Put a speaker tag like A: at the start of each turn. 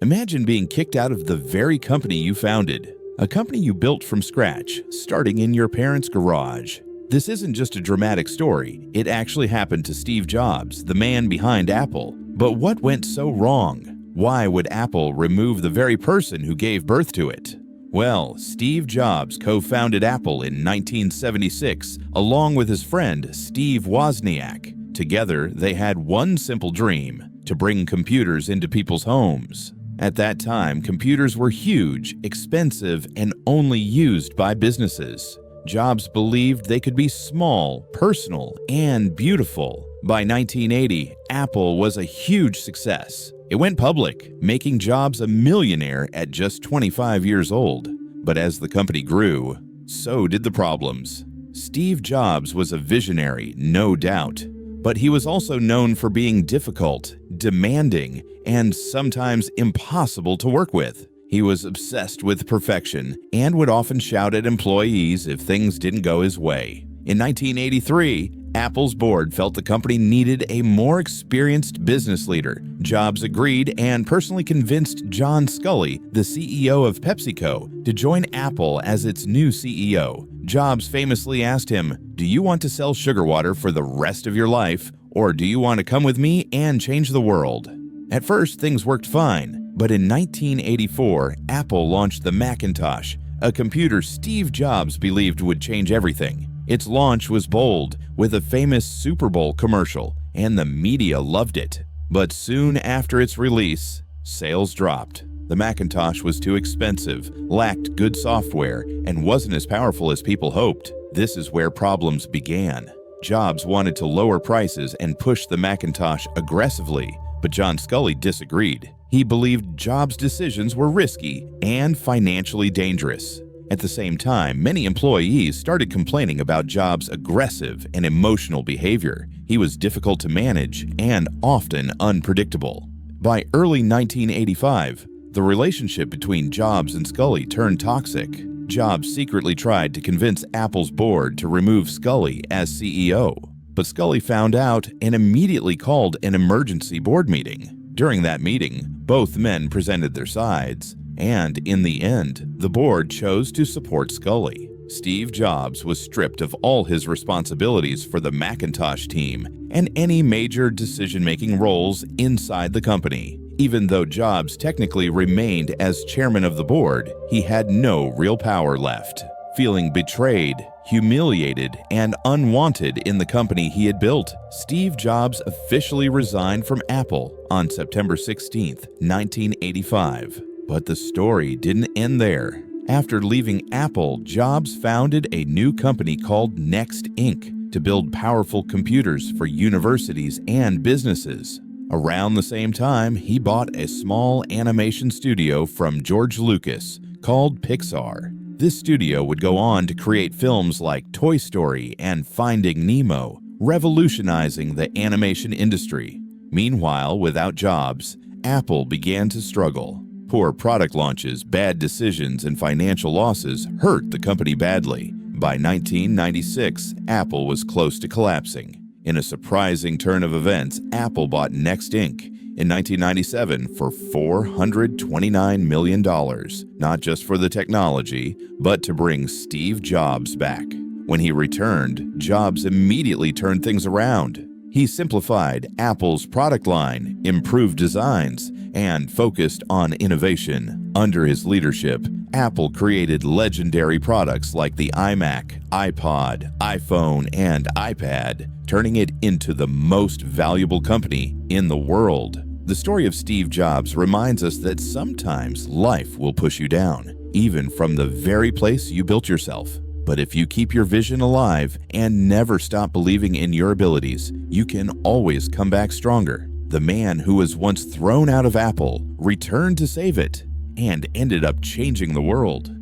A: Imagine being kicked out of the very company you founded, a company you built from scratch, starting in your parents' garage. This isn't just a dramatic story. It actually happened to Steve Jobs, the man behind Apple. But what went so wrong? Why would Apple remove the very person who gave birth to it? Well, Steve Jobs co-founded Apple in 1976 along with his friend Steve Wozniak. Together, they had one simple dream: to bring computers into people's homes. At that time, computers were huge, expensive, and only used by businesses. Jobs believed they could be small, personal, and beautiful. By 1980, Apple was a huge success. It went public, making Jobs a millionaire at just 25 years old. But as the company grew, so did the problems. Steve Jobs was a visionary, no doubt. But he was also known for being difficult, demanding, and sometimes impossible to work with. He was obsessed with perfection and would often shout at employees if things didn't go his way. In 1983, Apple's board felt the company needed a more experienced business leader. Jobs agreed and personally convinced John Sculley, the CEO of PepsiCo, to join Apple as its new CEO. Jobs famously asked him, "Do you want to sell sugar water for the rest of your life, or do you want to come with me and change the world?" At first, things worked fine, but in 1984, Apple launched the Macintosh, a computer Steve Jobs believed would change everything. Its launch was bold, with a famous Super Bowl commercial, and the media loved it. But soon after its release, sales dropped. The Macintosh was too expensive, lacked good software, and wasn't as powerful as people hoped. This is where problems began. Jobs wanted to lower prices and push the Macintosh aggressively, but John Sculley disagreed. He believed Jobs' decisions were risky and financially dangerous. At the same time, many employees started complaining about Jobs' aggressive and emotional behavior. He was difficult to manage and often unpredictable. By early 1985, the relationship between Jobs and Sculley turned toxic. Jobs secretly tried to convince Apple's board to remove Sculley as CEO, but Sculley found out and immediately called an emergency board meeting. During that meeting, both men presented their sides, and in the end, the board chose to support Sculley. Steve Jobs was stripped of all his responsibilities for the Macintosh team and any major decision-making roles inside the company. Even though Jobs technically remained as chairman of the board, he had no real power left. Feeling betrayed, humiliated, and unwanted in the company he had built, Steve Jobs officially resigned from Apple on September 16, 1985. But the story didn't end there. After leaving Apple, Jobs founded a new company called Next Inc. to build powerful computers for universities and businesses. Around the same time, he bought a small animation studio from George Lucas called Pixar. This studio would go on to create films like Toy Story and Finding Nemo, revolutionizing the animation industry. Meanwhile, without Jobs, Apple began to struggle. Poor product launches, bad decisions, and financial losses hurt the company badly. By 1996, Apple was close to collapsing. In a surprising turn of events, Apple bought Next Inc. in 1997 for $429 million, not just for the technology, but to bring Steve Jobs back. When he returned, Jobs immediately turned things around. He simplified Apple's product line, improved designs, and focused on innovation. Under his leadership, Apple created legendary products like the iMac, iPod, iPhone, and iPad, turning it into the most valuable company in the world. The story of Steve Jobs reminds us that sometimes life will push you down, even from the very place you built yourself. But if you keep your vision alive and never stop believing in your abilities, you can always come back stronger. The man who was once thrown out of Apple returned to save it and ended up changing the world.